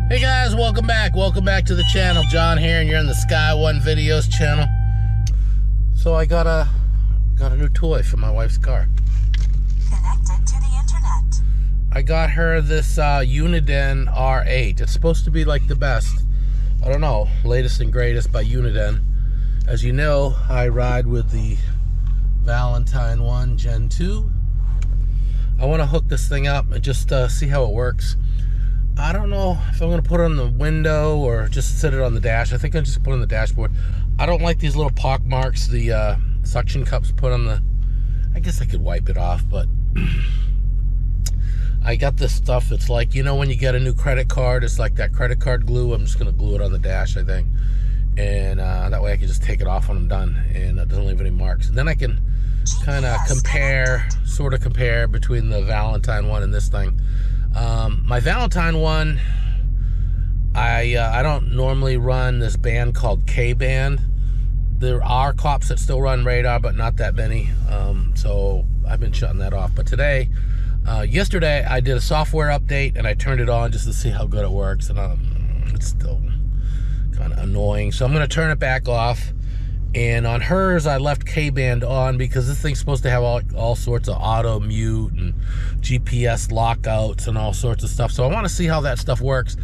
Hey guys, welcome back to the channel. John here, and you're in the Sky One Videos channel. So I got a new toy for my wife's car. Connected to the internet. I got her this Uniden R8. It's supposed to be like the best, I don't know, latest and greatest by Uniden. As you know, I ride with the Valentine 1 Gen 2. I want to hook this thing up and just see how it works. I don't know if I'm going to put it on the window or just sit it on the dash. I think I'll just put it on the dashboard. I don't like these little pock marks the suction cups put on the... I guess I could wipe it off, but... I got this stuff that's like, you know when you get a new credit card, it's like that credit card glue. I'm just going to glue it on the dash, I think. And that way I can just take it off when I'm done, and it doesn't leave any marks. And then I can kind of sort of compare between the Valentine 1 and this thing. My Valentine 1, I don't normally run this band called K-band. There are cops that still run radar, but not that many. So I've been shutting that off. But today, yesterday, I did a software update and I turned it on just to see how good it works. And it's still kind of annoying. So I'm going to turn it back off. And on hers, I left K-band on because this thing's supposed to have all sorts of auto mute and GPS lockouts and all sorts of stuff. So I want to see how that stuff works.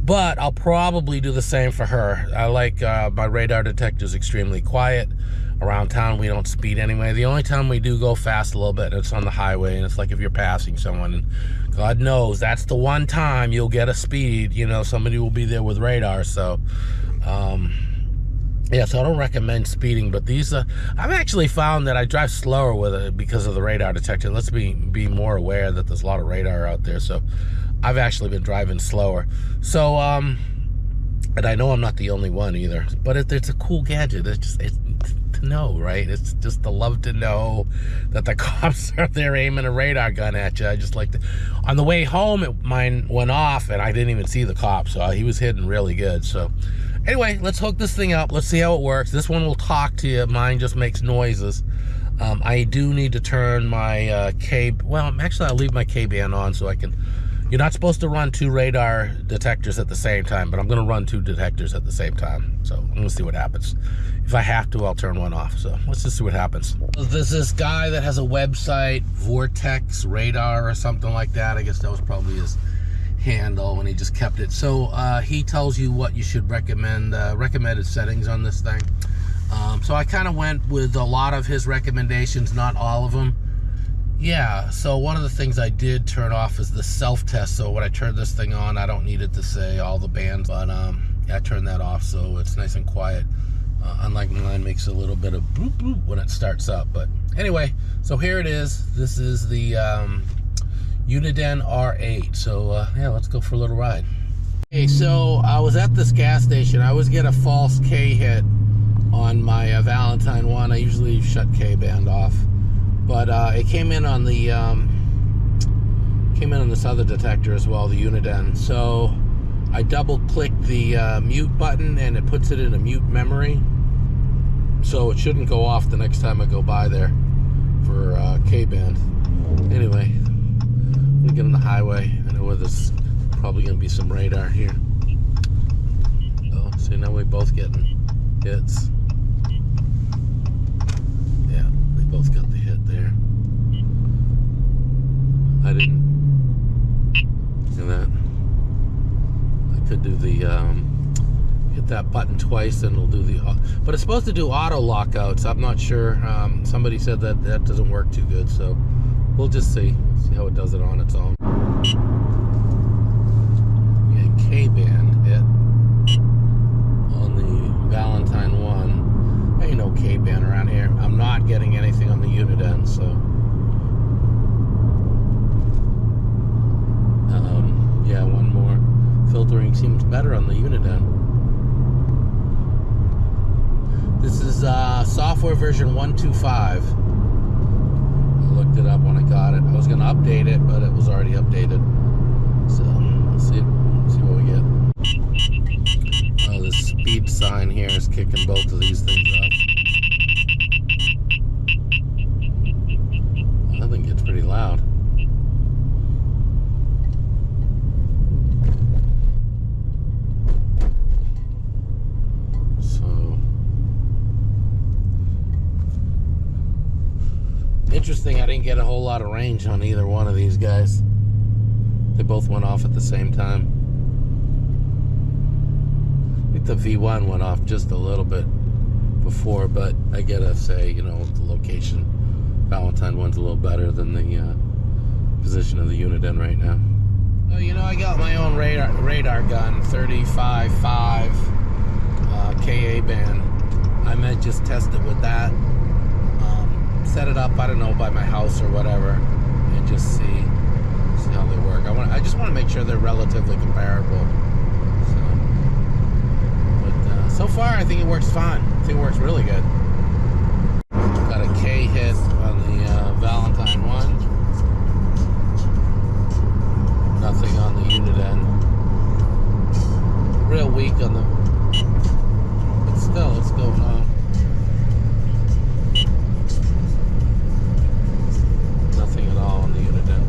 But I'll probably do the same for her. I like my radar detectors extremely quiet. Around town, we don't speed anyway. The only time we do go fast a little bit, it's on the highway, and it's like if you're passing someone. And God knows that's the one time you'll get a speed. You know, somebody will be there with radar. So, yeah, so I don't recommend speeding, but these, I've actually found that I drive slower with it because of the radar detector. Let's be more aware that there's a lot of radar out there. So I've actually been driving slower. So, and I know I'm not the only one either, but it's a cool gadget. It's to know, right? It's just to love to know that the cops are there aiming a radar gun at you. I just like to, on the way home, mine went off and I didn't even see the cop, so he was hidden really good. So anyway, let's hook this thing up. Let's see how it works. This one will talk to you. Mine just makes noises. I do need to turn my well, actually I'll leave my K-band on so I can... You're not supposed to run two radar detectors at the same time, but I'm going to run two detectors at the same time. So I'm going to see what happens. If I have to, I'll turn one off. So let's just see what happens. There's this guy that has a website, Vortex Radar or something like that. I guess that was probably his handle, and he just kept it. So he tells you what you should recommend, recommended settings on this thing. So I kind of went with a lot of his recommendations, not all of them. Yeah, so one of the things I did turn off is the self-test. So when I turn this thing on, I don't need it to say all the bands, but yeah, I turned that off so it's nice and quiet. Unlike mine, makes a little bit of bloop bloop when it starts up. But anyway, so here it is. This is the Uniden R8. So yeah, let's go for a little ride. Okay, so I was at this gas station. I always get a false K hit on my Valentine 1. I usually shut K-band off. But it came in on the this other detector as well, the Uniden. So I double-clicked the mute button, and it puts it in a mute memory. So it shouldn't go off the next time I go by there for K-band. Anyway, I'm gonna get on the highway. I know where there's probably gonna be some radar here. Oh, see, now we're both getting hits. Yeah, they both got the hit there. I didn't do that. I could do the hit that button twice and it'll do the, but it's supposed to do auto lockouts. I'm not sure. Somebody said that doesn't work too good, so we'll just see how it does it on its own. Yeah, K-band hit on the Valentine 1. Ain't no K-band around here. I'm not getting anything on the Uniden, so yeah, one more. Filtering seems better on the Uniden. This is software version 125. I looked it up when I got it. I was going to update it, but it was already updated. So let's see what we get. Oh, the speed sign here is kicking both of these things up. Well, that thing gets pretty loud. didn't get a whole lot of range on either one of these guys. They both went off at the same time. I think the V1 went off just a little bit before, but I gotta say, you know, the location, Valentine one's a little better than the position of the Uniden right now. So, you know, I got my own radar gun, 35.5 Ka band. I might just test it with that. Set it up, I don't know, by my house or whatever, and just see how they work. I just want to make sure they're relatively comparable. But so far, I think it works fine. I think it works really good. Got a K hit on the Valentine one. Nothing on the Uniden. Real weak on the, but still, it's going on. Nothing at all on the Uniden.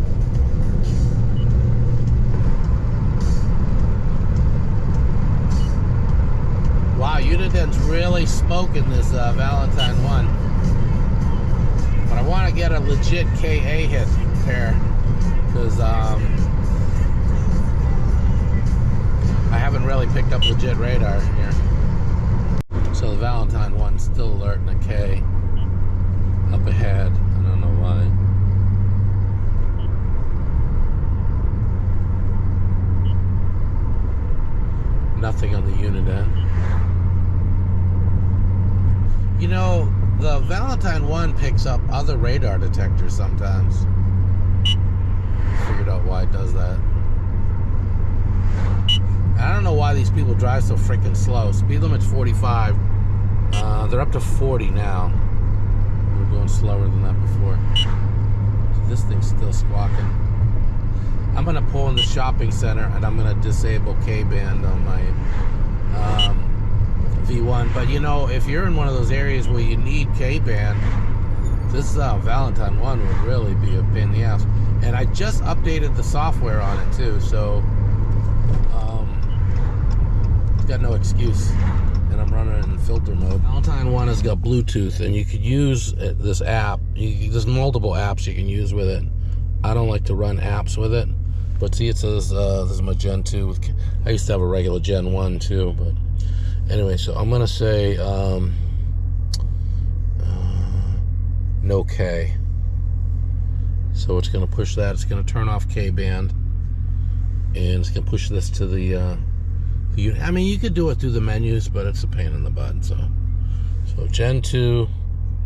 Wow, Uniden's really smoking this Valentine one. But I want to get a legit KA hit pair, because I haven't really picked up legit radar here. So the Valentine one's still alerting a K up ahead. I don't know why. Nothing on the Uniden. You know, the Valentine one picks up other radar detectors sometimes. Figured out why it does that. I don't know why these people drive so freaking slow. Speed limit's 45. They're up to 40 now. We were going slower than that before. So this thing's still squawking. I'm gonna pull in the shopping center and I'm gonna disable K-band on my V1. But you know, if you're in one of those areas where you need K-band, this Valentine one would really be a pain in the ass. And I just updated the software on it too, so it's got no excuse. And I'm running it in filter mode. Valentine one has got Bluetooth, and you could use this app. There's multiple apps you can use with it. I don't like to run apps with it, but see, it says this is my Gen 2. I used to have a regular Gen 1 too, but anyway, so I'm gonna say no K. So it's gonna push that. It's gonna turn off K-band, and it's gonna push this to the I mean, you could do it through the menus, but it's a pain in the butt. So Gen 2,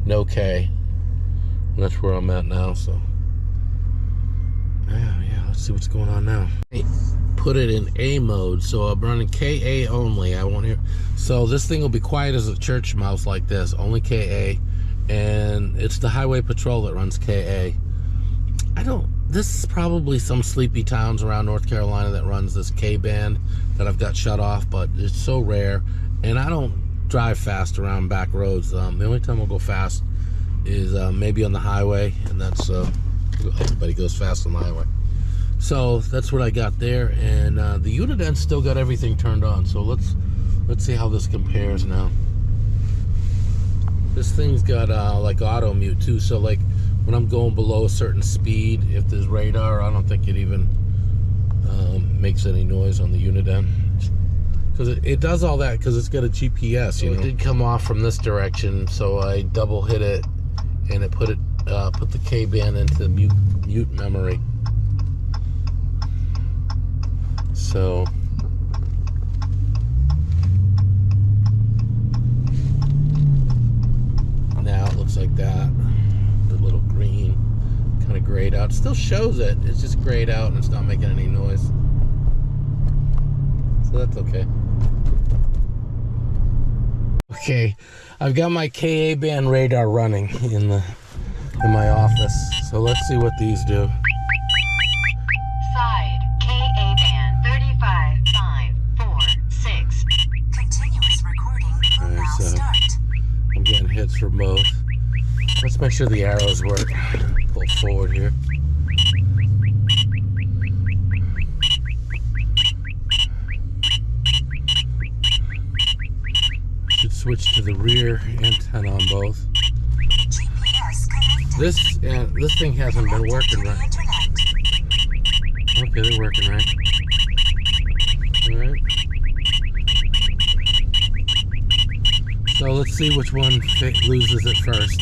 no K. And that's where I'm at now. So yeah, let's see what's going on now. Put it in A mode, so I'm running KA only. I won't hear. So this thing will be quiet as a church mouse like this, only KA, and it's the highway patrol that runs KA. This is probably some sleepy towns around North Carolina that runs this K-band that I've got shut off, but it's so rare, and I don't drive fast around back roads. The only time I'll go fast is maybe on the highway, and that's everybody goes fast on the highway. So that's what I got there, and the Uniden still got everything turned on. So let's see how this compares now. This thing's got like auto mute too, so like when I'm going below a certain speed, if there's radar, I don't think it even makes any noise on the Uniden, because it does all that because it's got a GPS. You know, it did come off from this direction, so I double hit it, and it put the K-band into mute memory. So now it looks like that. The little green kind of grayed out. It still shows it. It's just grayed out and it's not making any noise. So that's okay. Okay, I've got my KA band radar running in my office. So let's see what these do. Side KA band 35.546. Continuous recording will now start. I'm getting hits for both. Let's make sure the arrows work. Pull forward here. Should switch to the rear antenna on both. GPS connected. This thing hasn't been working right. Okay, they're working right. All right. So let's see which one loses it first.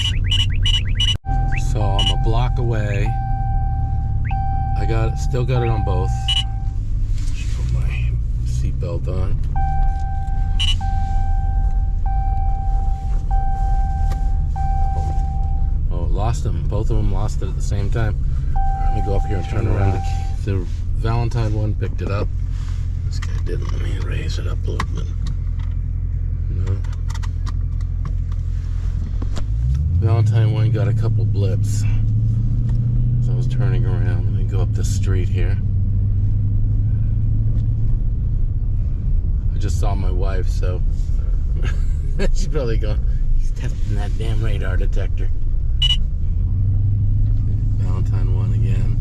So I'm a block away. Still got it on both. Should put my seatbelt on. Oh, lost them. Both of them lost it at the same time. Let me go up here and turn around. The Valentine one picked it up. This guy didn't. Let me raise it up a little bit. No. Valentine one got a couple blips as I was turning around. Let me go up this street here. I just saw my wife, so she's probably going, he's testing that damn radar detector. Valentine one again.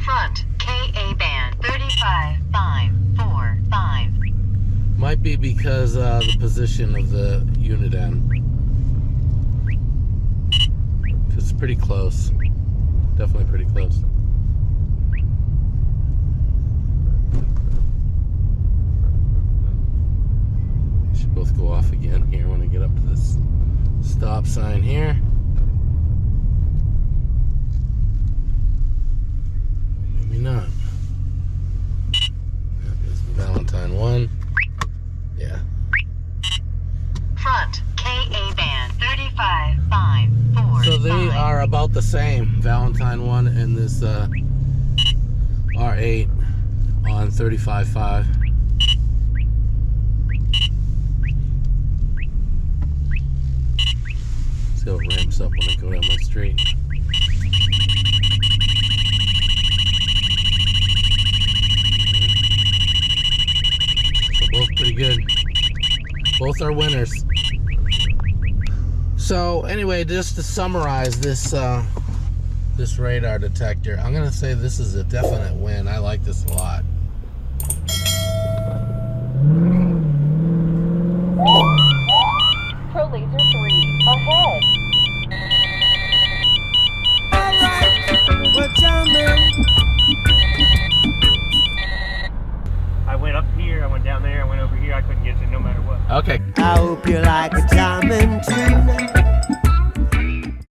Front, KA band 35545. Might be because the position of the Uniden. Because it's pretty close. Definitely pretty close. Should both go off again here when I get up to this stop sign here. Maybe not. That is the Valentine one. Yeah. Front, KA band 35545. So they are about the same. Valentine one and this R8 on 35.5. See how it ramps up when I go down my street. So both pretty good. Both are winners. So anyway, just to summarize this this radar detector, I'm gonna say this is a definite win. I like this a lot. Pro Laser 3 ahead. I went up here, I went down there, I went over here, I couldn't get you no matter what. Okay. I hope you like a jamming too.